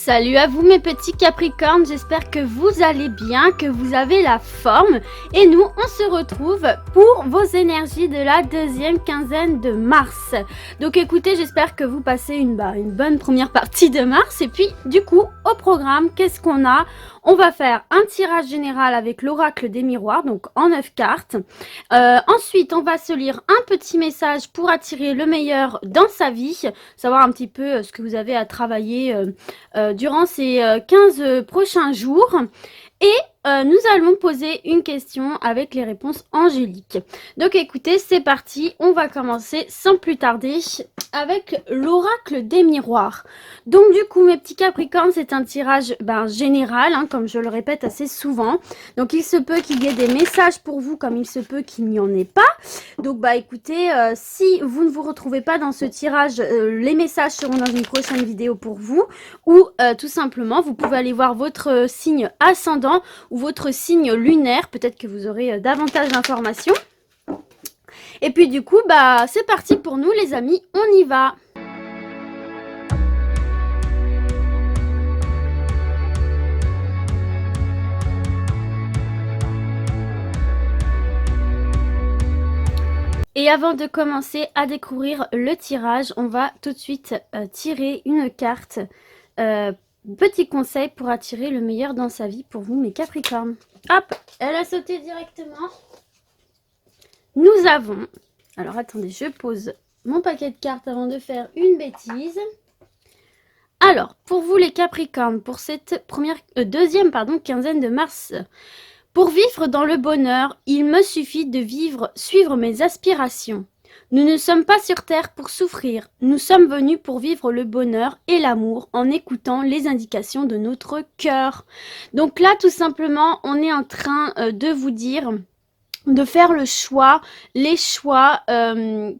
Salut à vous mes petits Capricornes, j'espère que vous allez bien, que vous avez la forme. Et nous, on se retrouve pour vos énergies de la deuxième quinzaine de mars. Donc écoutez, j'espère que vous passez une bonne première partie de mars. Et puis du coup, au programme, qu'est-ce qu'on a ? On va faire un tirage général avec l'oracle des miroirs, donc en 9 cartes. Ensuite, on va se lire un petit message pour attirer le meilleur dans sa vie, savoir un petit peu ce que vous avez à travailler durant ces 15 prochains jours. Et nous allons poser une question avec les réponses angéliques. Donc écoutez, c'est parti, on va commencer sans plus tarder avec l'oracle des miroirs. Donc du coup, mes petits Capricornes, c'est un tirage général, comme je le répète assez souvent. Donc il se peut qu'il y ait des messages pour vous, comme il se peut qu'il n'y en ait pas. Donc écoutez, si vous ne vous retrouvez pas dans ce tirage, les messages seront dans une prochaine vidéo pour vous. Ou tout simplement, vous pouvez aller voir votre signe ascendant ou votre signe lunaire. Peut-être que vous aurez davantage d'informations. Et puis du coup, c'est parti pour nous les amis, on y va. Et avant de commencer à découvrir le tirage, on va tout de suite tirer une carte. Petit conseil pour attirer le meilleur dans sa vie pour vous, mes Capricornes. Hop, elle a sauté directement. Nous avons... Alors attendez, je pose mon paquet de cartes avant de faire une bêtise. Alors, pour vous les Capricornes, pour cette deuxième quinzaine de mars... Pour vivre dans le bonheur, il me suffit de suivre mes aspirations. Nous ne sommes pas sur terre pour souffrir, nous sommes venus pour vivre le bonheur et l'amour en écoutant les indications de notre cœur. Donc là, tout simplement, on est en train de vous dire de faire les choix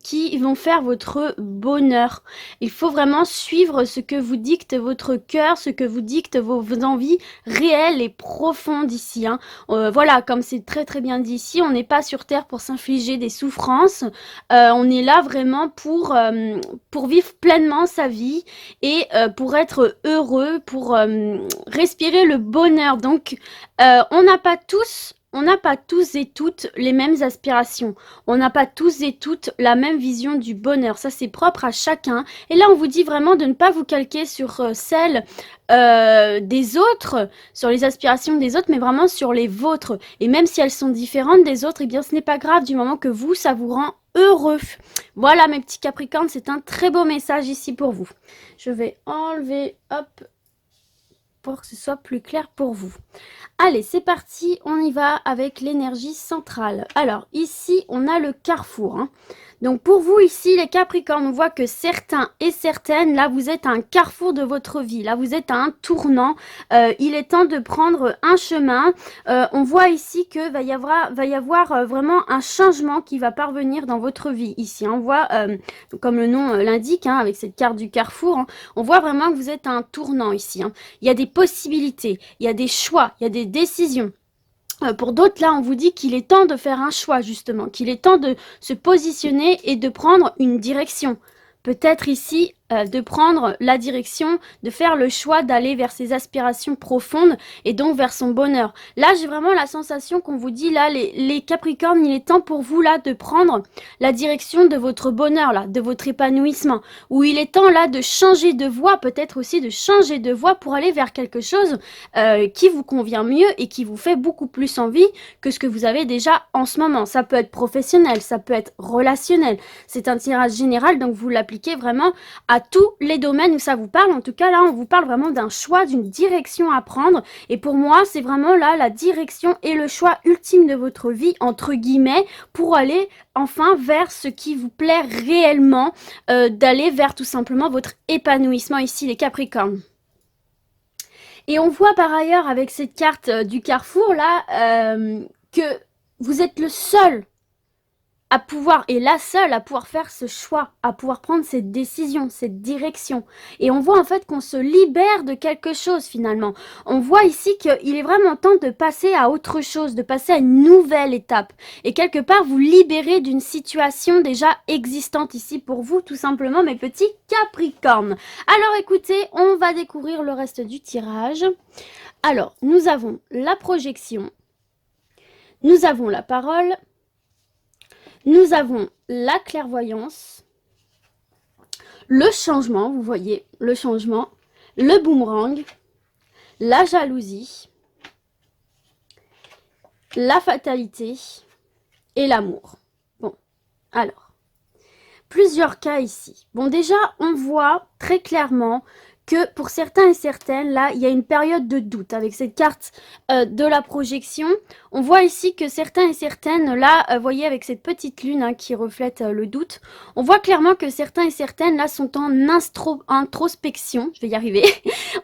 qui vont faire votre bonheur. Il faut vraiment suivre ce que vous dicte votre cœur, ce que vous dictent vos envies réelles et profondes ici. Voilà, comme c'est très très bien dit ici, on n'est pas sur terre pour s'infliger des souffrances. On est là vraiment pour vivre pleinement sa vie et pour être heureux, pour respirer le bonheur. Donc, on n'a pas tous et toutes les mêmes aspirations. On n'a pas tous et toutes la même vision du bonheur. Ça, c'est propre à chacun. Et là, on vous dit vraiment de ne pas vous calquer sur celles des autres, sur les aspirations des autres, mais vraiment sur les vôtres. Et même si elles sont différentes des autres, eh bien, ce n'est pas grave du moment que vous, ça vous rend heureux. Voilà, mes petits Capricornes, c'est un très beau message ici pour vous. Je vais enlever, hop, pour que ce soit plus clair pour vous. Allez, c'est parti, on y va avec l'énergie centrale. Alors, ici, on a le carrefour. Donc, pour vous, ici, les Capricornes, on voit que certains et certaines, là, vous êtes à un carrefour de votre vie. Là, vous êtes à un tournant. Il est temps de prendre un chemin. On voit ici que va y avoir vraiment un changement qui va parvenir dans votre vie. Ici, on voit, comme le nom l'indique, avec cette carte du carrefour, on voit vraiment que vous êtes à un tournant ici. Il y a des possibilités, il y a des choix, il y a des décisions. Pour d'autres, là, on vous dit qu'il est temps de faire un choix, justement, qu'il est temps de se positionner et de prendre une direction. Peut-être ici, de prendre la direction, de faire le choix d'aller vers ses aspirations profondes et donc vers son bonheur. Là, j'ai vraiment la sensation qu'on vous dit, là, les Capricornes, il est temps pour vous, là, de prendre la direction de votre bonheur, là, de votre épanouissement. Ou il est temps, là, de changer de voie, peut-être aussi de changer de voie pour aller vers quelque chose qui vous convient mieux et qui vous fait beaucoup plus envie que ce que vous avez déjà en ce moment. Ça peut être professionnel, ça peut être relationnel. C'est un tirage général, donc vous l'appliquez vraiment à tous les domaines où ça vous parle. En tout cas, là, on vous parle vraiment d'un choix, d'une direction à prendre. Et pour moi, c'est vraiment là la direction et le choix ultime de votre vie, entre guillemets, pour aller enfin vers ce qui vous plaît réellement, d'aller vers tout simplement votre épanouissement ici, les Capricornes. Et on voit par ailleurs avec cette carte du carrefour là que vous êtes le seul à pouvoir, et la seule à pouvoir faire ce choix, à pouvoir prendre cette décision, cette direction. Et on voit en fait qu'on se libère de quelque chose finalement. On voit ici qu'il est vraiment temps de passer à autre chose, de passer à une nouvelle étape. Et quelque part, vous libérez d'une situation déjà existante ici pour vous, tout simplement, mes petits Capricornes. Alors écoutez, on va découvrir le reste du tirage. Alors, nous avons la projection, nous avons la parole, nous avons la clairvoyance, le changement, vous voyez, le changement, le boomerang, la jalousie, la fatalité et l'amour. Bon, alors, plusieurs cas ici. Bon, déjà, on voit très clairement que pour certains et certaines, là, il y a une période de doute avec cette carte de la projection. On voit ici que certains et certaines, là, vous voyez, avec cette petite lune hein, qui reflète le doute, on voit clairement que certains et certaines, là, sont en introspection, je vais y arriver,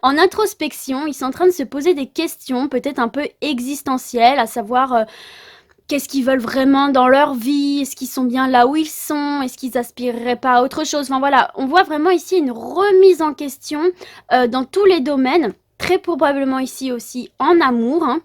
en introspection, ils sont en train de se poser des questions, peut-être un peu existentielles, à savoir... qu'est-ce qu'ils veulent vraiment dans leur vie? Est-ce qu'ils sont bien là où ils sont? Est-ce qu'ils aspireraient pas à autre chose? Enfin voilà, on voit vraiment ici une remise en question dans tous les domaines, très probablement ici aussi en amour. Hein.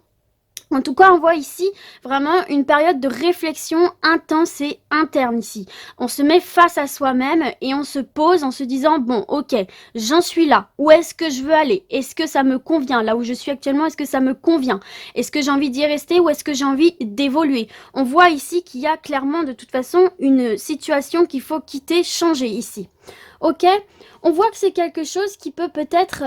En tout cas, on voit ici vraiment une période de réflexion intense et interne ici. On se met face à soi-même et on se pose en se disant, bon, ok, j'en suis là. Où est-ce que je veux aller? Est-ce que ça me convient? Là où je suis actuellement, est-ce que ça me convient? Est-ce que j'ai envie d'y rester ou est-ce que j'ai envie d'évoluer? On voit ici qu'il y a clairement de toute façon une situation qu'il faut quitter, changer ici. Ok, on voit que c'est quelque chose qui peut peut-être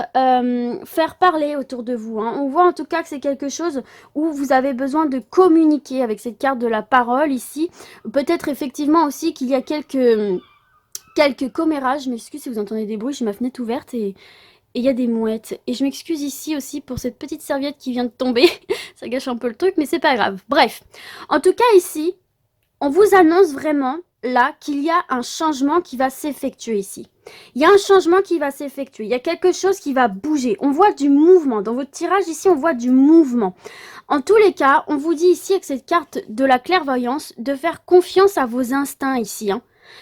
faire parler autour de vous. Hein. On voit en tout cas que c'est quelque chose où vous avez besoin de communiquer avec cette carte de la parole ici. Peut-être effectivement aussi qu'il y a quelques commérages. Je m'excuse si vous entendez des bruits, j'ai ma fenêtre ouverte et il y a des mouettes. Et je m'excuse ici aussi pour cette petite serviette qui vient de tomber. Ça gâche un peu le truc, mais c'est pas grave. Bref, en tout cas ici, on vous annonce vraiment là qu'il y a un changement qui va s'effectuer ici. Il y a un changement qui va s'effectuer. Il y a quelque chose qui va bouger. On voit du mouvement. Dans votre tirage ici, on voit du mouvement. En tous les cas, on vous dit ici avec cette carte de la clairvoyance de faire confiance à vos instincts ici. Hein.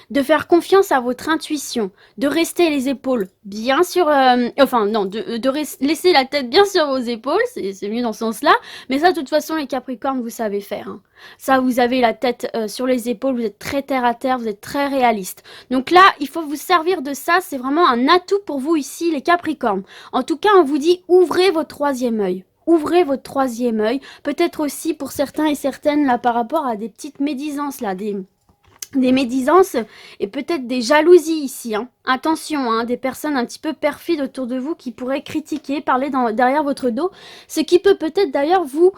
De faire confiance à votre intuition, de rester les épaules bien sur... enfin, non, de laisser la tête bien sur vos épaules, c'est mieux dans ce sens-là. Mais ça, de toute façon, les Capricornes, vous savez faire. Hein. Ça, vous avez la tête sur les épaules, vous êtes très terre à terre, vous êtes très réaliste. Donc là, il faut vous servir de ça, c'est vraiment un atout pour vous ici, les Capricornes. En tout cas, on vous dit, ouvrez votre troisième œil. Ouvrez votre troisième œil. Peut-être aussi pour certains et certaines, là, par rapport à des petites médisances, là, des médisances et peut-être des jalousies ici. Hein. Attention, hein, des personnes un petit peu perfides autour de vous qui pourraient critiquer, parler derrière votre dos, ce qui peut peut-être d'ailleurs vous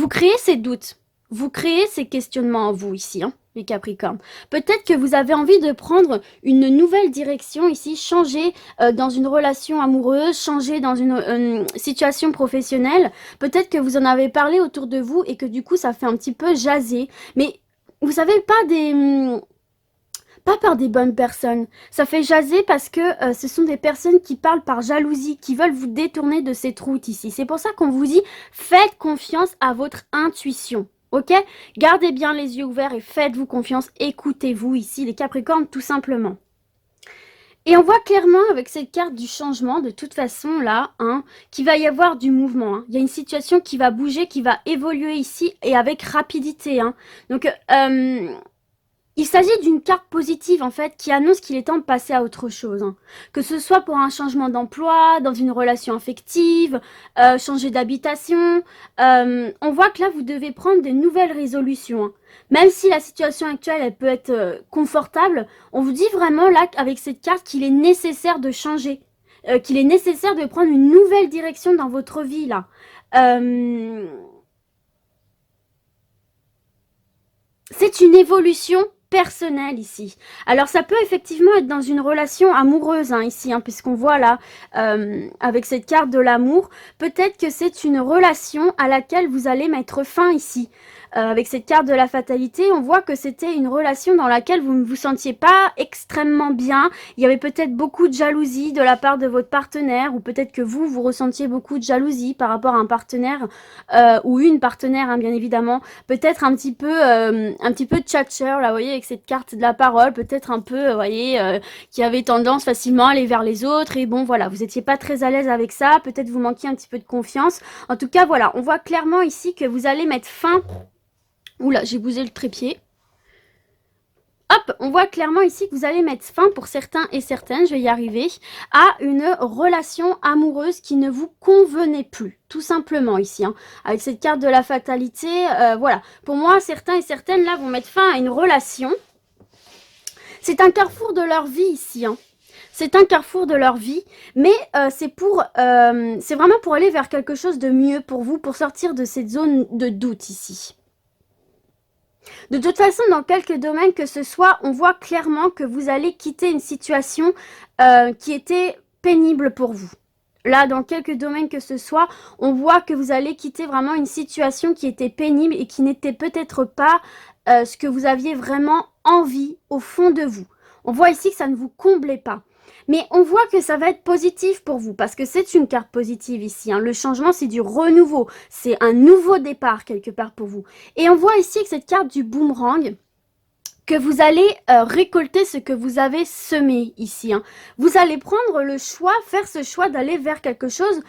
créer ces doutes, vous créez ces questionnements en vous ici, hein, les Capricornes. Peut-être que vous avez envie de prendre une nouvelle direction ici, changer dans une relation amoureuse, changer dans une situation professionnelle. Peut-être que vous en avez parlé autour de vous et que du coup ça fait un petit peu jaser. Mais vous savez, pas par des bonnes personnes. Ça fait jaser parce que ce sont des personnes qui parlent par jalousie, qui veulent vous détourner de cette route ici. C'est pour ça qu'on vous dit, faites confiance à votre intuition. Ok? Gardez bien les yeux ouverts et faites-vous confiance. Écoutez-vous ici, les Capricornes, tout simplement. Et on voit clairement avec cette carte du changement, de toute façon, là, hein, qu'il va y avoir du mouvement. Hein. Il y a une situation qui va bouger, qui va évoluer ici et avec rapidité. Hein. Donc, il s'agit d'une carte positive en fait qui annonce qu'il est temps de passer à autre chose. Hein. Que ce soit pour un changement d'emploi, dans une relation affective, changer d'habitation. On voit que là vous devez prendre de nouvelles résolutions. Hein. Même si la situation actuelle elle peut être confortable, on vous dit vraiment là avec cette carte qu'il est nécessaire de changer. Qu'il est nécessaire de prendre une nouvelle direction dans votre vie là. C'est une évolution personnel ici. Alors ça peut effectivement être dans une relation amoureuse ici, puisqu'on voit là avec cette carte de l'amour, peut-être que c'est une relation à laquelle vous allez mettre fin ici. Avec cette carte de la fatalité, on voit que c'était une relation dans laquelle vous ne vous sentiez pas extrêmement bien. Il y avait peut-être beaucoup de jalousie de la part de votre partenaire, ou peut-être que vous ressentiez beaucoup de jalousie par rapport à un partenaire ou une partenaire, bien évidemment. Peut-être un petit peu de tchatcher, là, vous voyez, avec cette carte de la parole, peut-être un peu, vous voyez, qui avait tendance facilement à aller vers les autres. Et bon, voilà, vous n'étiez pas très à l'aise avec ça. Peut-être vous manquiez un petit peu de confiance. En tout cas, voilà, on voit clairement ici que vous allez mettre fin. Oula, j'ai bousé le trépied. Hop, on voit clairement ici que vous allez mettre fin pour certains et certaines, je vais y arriver, à une relation amoureuse qui ne vous convenait plus, tout simplement ici. Avec cette carte de la fatalité, voilà. Pour moi, certains et certaines, là, vont mettre fin à une relation. C'est un carrefour de leur vie ici, C'est un carrefour de leur vie, mais c'est vraiment pour aller vers quelque chose de mieux pour vous, pour sortir de cette zone de doute ici. De toute façon, dans quelques domaines que ce soit, on voit clairement que vous allez quitter une situation qui était pénible pour vous. Là, dans quelques domaines que ce soit, on voit que vous allez quitter vraiment une situation qui était pénible et qui n'était peut-être pas ce que vous aviez vraiment envie au fond de vous. On voit ici que ça ne vous comblait pas. Mais on voit que ça va être positif pour vous, parce que c'est une carte positive ici. Le changement, c'est du renouveau. C'est un nouveau départ quelque part pour vous. Et on voit ici avec cette carte du boomerang que vous allez récolter ce que vous avez semé ici. Vous allez prendre le choix, faire ce choix d'aller vers quelque chose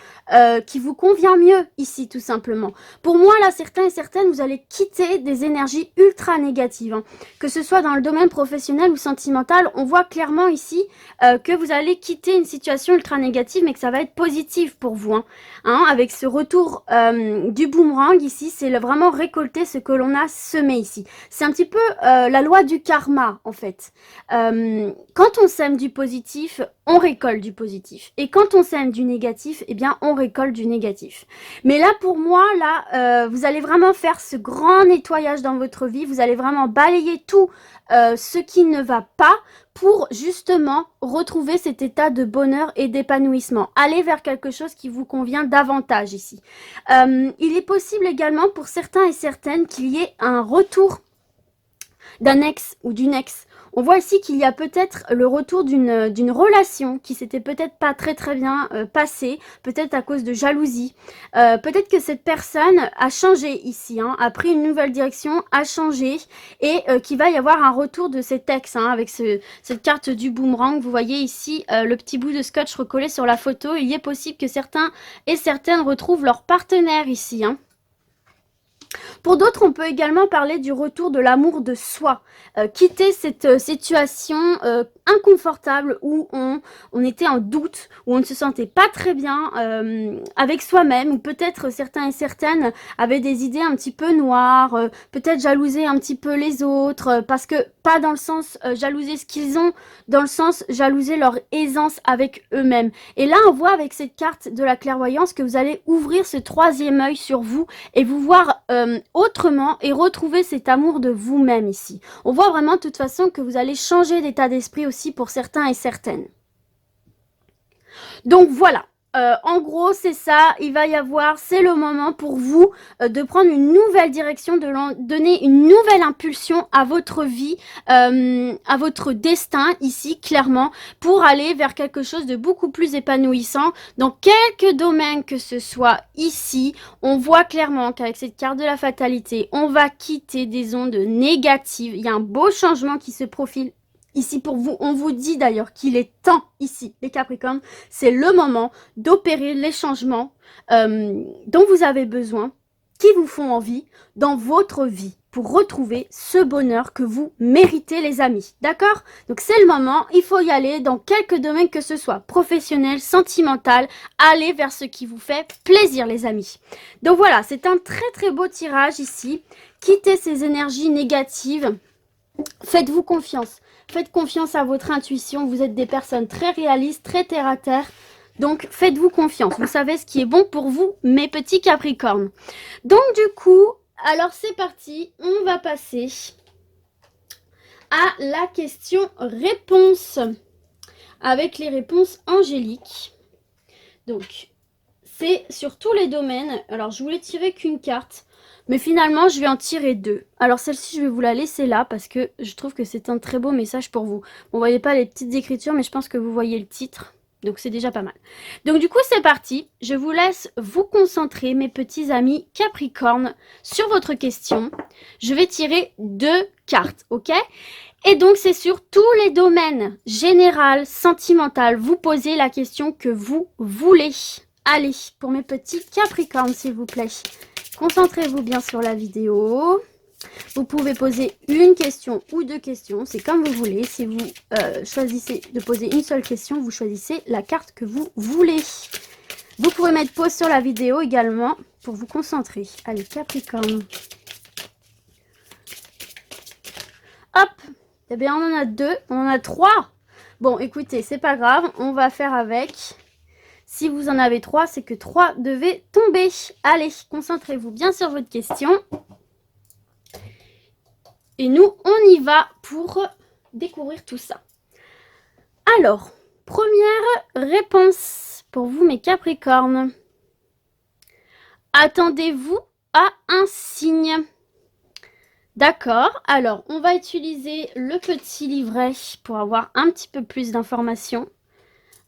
qui vous convient mieux ici, tout simplement. Pour moi, là, certains et certaines, vous allez quitter des énergies ultra négatives. Que ce soit dans le domaine professionnel ou sentimental, on voit clairement ici que vous allez quitter une situation ultra négative, mais que ça va être positif pour vous. Avec ce retour du boomerang ici, c'est vraiment récolter ce que l'on a semé ici. C'est un petit peu la loi du karma, en fait. Quand on sème du positif, on récolte du positif. Et quand on sème du négatif, eh bien, on récolte du négatif. Mais là, pour moi, là, vous allez vraiment faire ce grand nettoyage dans votre vie. Vous allez vraiment balayer tout ce qui ne va pas pour justement retrouver cet état de bonheur et d'épanouissement. Aller vers quelque chose qui vous convient davantage ici. Il est possible également pour certains et certaines qu'il y ait un retour d'un ex ou d'une ex. On voit ici qu'il y a peut-être le retour d'une relation qui s'était peut-être pas très bien passée, peut-être à cause de jalousie. Peut-être que cette personne a changé ici, a pris une nouvelle direction, a changé, et qu'il va y avoir un retour de cet ex, avec cette carte du boomerang. Vous voyez ici le petit bout de scotch recollé sur la photo. Il est possible que certains et certaines retrouvent leur partenaire ici, Pour d'autres, on peut également parler du retour de l'amour de soi. Quitter cette situation inconfortable où on était en doute, où on ne se sentait pas très bien avec soi-même, ou peut-être certains et certaines avaient des idées un petit peu noires, peut-être jalouser un petit peu les autres, parce que pas dans le sens jalouser ce qu'ils ont, dans le sens jalouser leur aisance avec eux-mêmes. Et là, on voit avec cette carte de la clairvoyance que vous allez ouvrir ce troisième œil sur vous et vous voir autrement et retrouver cet amour de vous-même ici. On voit vraiment de toute façon que vous allez changer d'état d'esprit aussi pour certains et certaines. Donc voilà. En gros, c'est ça, il va y avoir, c'est le moment pour vous de prendre une nouvelle direction, de donner une nouvelle impulsion à votre vie, à votre destin ici, clairement, pour aller vers quelque chose de beaucoup plus épanouissant. Dans quelques domaines que ce soit ici, on voit clairement qu'avec cette carte de la fatalité, on va quitter des ondes négatives. Il y a un beau changement qui se profile ici pour vous. On vous dit d'ailleurs qu'il est temps ici, les Capricornes, c'est le moment d'opérer les changements dont vous avez besoin, qui vous font envie dans votre vie pour retrouver ce bonheur que vous méritez, les amis. D'accord? Donc c'est le moment, il faut y aller dans quelques domaines que ce soit, professionnel, sentimental, aller vers ce qui vous fait plaisir, les amis. Donc voilà, c'est un très beau tirage ici. Quittez ces énergies négatives. Faites-vous confiance. Faites confiance à votre intuition. Vous êtes des personnes très réalistes, très terre à terre. Donc, faites-vous confiance. Vous savez ce qui est bon pour vous, mes petits Capricornes. Donc, du coup, alors c'est parti. On va passer à la question-réponse avec les réponses angéliques. Donc, c'est sur tous les domaines. Alors, je voulais tirer qu'une carte, mais finalement, je vais en tirer deux. Alors, celle-ci, je vais vous la laisser là parce que je trouve que c'est un très beau message pour vous. Bon, vous voyez pas les petites écritures, mais je pense que vous voyez le titre. Donc, c'est déjà pas mal. Donc, du coup, c'est parti. Je vous laisse vous concentrer, mes petits amis Capricorne, sur votre question. Je vais tirer deux cartes, ok ? Et donc, c'est sur tous les domaines, général, sentimental. Vous posez la question que vous voulez. Allez, pour mes petits Capricornes, s'il vous plaît. Concentrez-vous bien sur la vidéo. Vous pouvez poser une question ou deux questions, c'est comme vous voulez. Si vous choisissez de poser une seule question, vous choisissez la carte que vous voulez. Vous pouvez mettre pause sur la vidéo également pour vous concentrer. Allez, Capricorne. Hop! Eh bien, on en a deux, on en a trois. Bon, écoutez, c'est pas grave, on va faire avec. Si vous en avez trois, c'est que trois devaient tomber. Allez, concentrez-vous bien sur votre question. Et nous, on y va pour découvrir tout ça. Alors, première réponse pour vous, mes Capricornes. Attendez-vous à un signe. D'accord, alors on va utiliser le petit livret pour avoir un petit peu plus d'informations.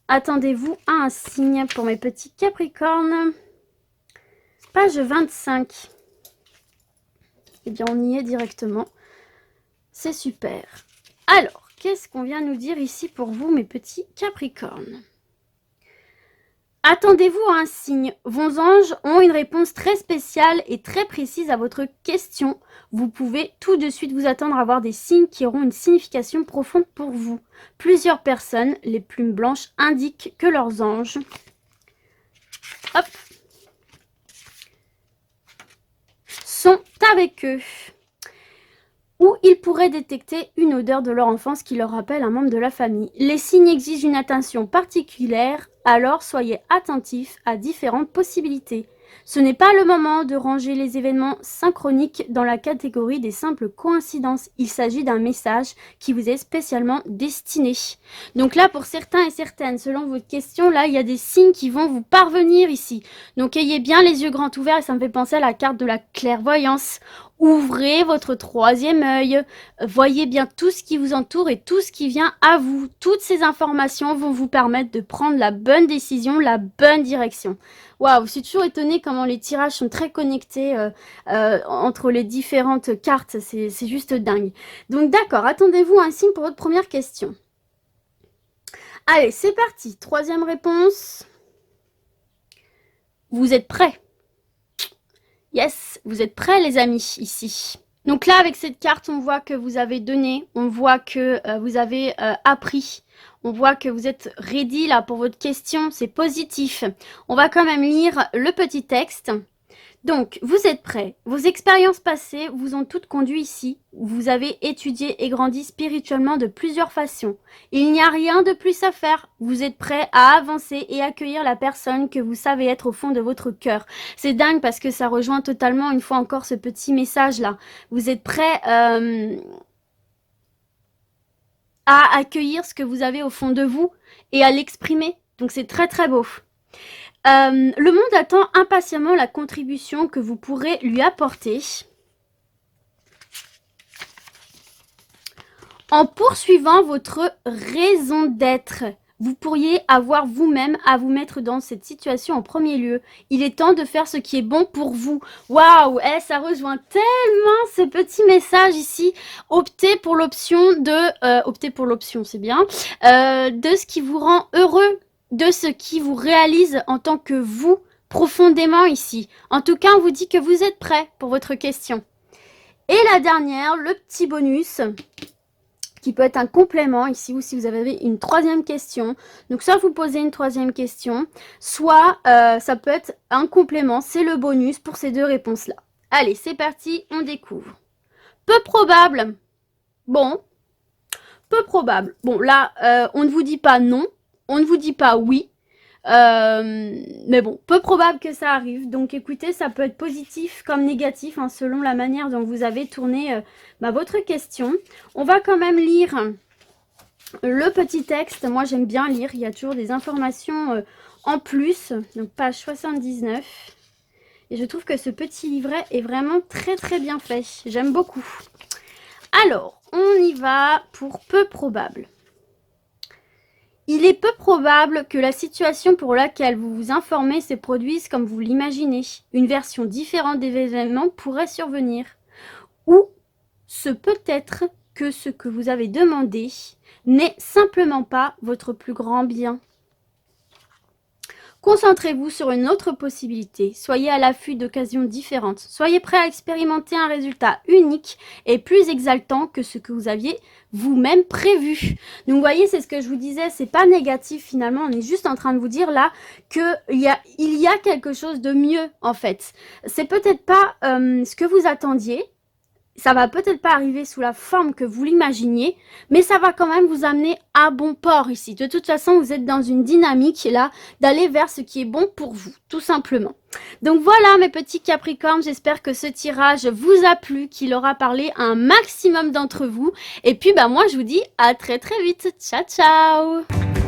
Attendez-vous à un signe pour mes petits Capricornes. Page 25. Eh bien, on y est directement. C'est super. Alors, qu'est-ce qu'on vient nous dire ici pour vous, mes petits Capricornes? Attendez-vous à un signe. Vos anges ont une réponse très spéciale et très précise à votre question. Vous pouvez tout de suite vous attendre à voir des signes qui auront une signification profonde pour vous. Plusieurs personnes, les plumes blanches, indiquent que leurs anges... Hop, sont avec eux. Ou ils pourraient détecter une odeur de leur enfance qui leur rappelle un membre de la famille. Les signes exigent une attention particulière, alors soyez attentifs à différentes possibilités. Ce n'est pas le moment de ranger les événements synchroniques dans la catégorie des simples coïncidences. Il s'agit d'un message qui vous est spécialement destiné. Donc là, pour certains et certaines, selon votre question, là, il y a des signes qui vont vous parvenir ici. Donc ayez bien les yeux grands ouverts et ça me fait penser à la carte de la clairvoyance. Ouvrez votre troisième œil, voyez bien tout ce qui vous entoure et tout ce qui vient à vous. Toutes ces informations vont vous permettre de prendre la bonne décision, la bonne direction. Waouh, je suis toujours étonnée comment les tirages sont très connectés entre les différentes cartes, c'est juste dingue. Donc d'accord, attendez-vous à un signe pour votre première question. Allez, c'est parti, troisième réponse. Vous êtes prêts? Yes, vous êtes prêts les amis, ici. Donc là, avec cette carte, on voit que vous avez donné, on voit que vous avez appris, on voit que vous êtes ready là pour votre question, c'est positif. On va quand même lire le petit texte. Donc, vous êtes prêts. Vos expériences passées vous ont toutes conduit ici. Vous avez étudié et grandi spirituellement de plusieurs façons. Il n'y a rien de plus à faire. Vous êtes prêts à avancer et accueillir la personne que vous savez être au fond de votre cœur. C'est dingue parce que ça rejoint totalement, une fois encore, ce petit message-là. Vous êtes prêts à accueillir ce que vous avez au fond de vous et à l'exprimer. Donc, c'est très, très beau. Le monde attend impatiemment la contribution que vous pourrez lui apporter. En poursuivant votre raison d'être, vous pourriez avoir vous-même à vous mettre dans cette situation en premier lieu. Il est temps de faire ce qui est bon pour vous. Waouh, ça rejoint tellement ce petit message ici. Optez pour l'option de... optez pour l'option, c'est bien. De ce qui vous rend heureux. De ce qui vous réalise en tant que vous, profondément ici. En tout cas, on vous dit que vous êtes prêts pour votre question. Et la dernière, le petit bonus, qui peut être un complément ici, ou si vous avez une troisième question. Donc, soit vous posez une troisième question, soit ça peut être un complément, c'est le bonus pour ces deux réponses-là. Allez, c'est parti, on découvre. Peu probable. Bon, peu probable. Bon, là, on ne vous dit pas non. On ne vous dit pas oui, Mais bon, peu probable que ça arrive. Donc écoutez, ça peut être positif comme négatif, hein, selon la manière dont vous avez tourné votre question. On va quand même lire le petit texte. Moi, j'aime bien lire. Il y a toujours des informations en plus. Donc page 79. Et je trouve que ce petit livret est vraiment très très bien fait. J'aime beaucoup. Alors, on y va pour peu probable. Il est peu probable que la situation pour laquelle vous vous informez se produise comme vous l'imaginez. Une version différente des événements pourrait survenir. Ou ce peut être que ce que vous avez demandé n'est simplement pas votre plus grand bien. Concentrez-vous sur une autre possibilité. Soyez à l'affût d'occasions différentes. Soyez prêt à expérimenter un résultat unique et plus exaltant que ce que vous aviez vous-même prévu. Donc, vous voyez, c'est ce que je vous disais. C'est pas négatif finalement. On est juste en train de vous dire là qu'il y a quelque chose de mieux en fait. C'est peut-être pas ce que vous attendiez. Ça va peut-être pas arriver sous la forme que vous l'imaginiez, mais ça va quand même vous amener à bon port ici. De toute façon, vous êtes dans une dynamique là d'aller vers ce qui est bon pour vous, tout simplement. Donc voilà mes petits Capricornes, j'espère que ce tirage vous a plu, qu'il aura parlé à un maximum d'entre vous. Et puis moi je vous dis à très très vite. Ciao ciao!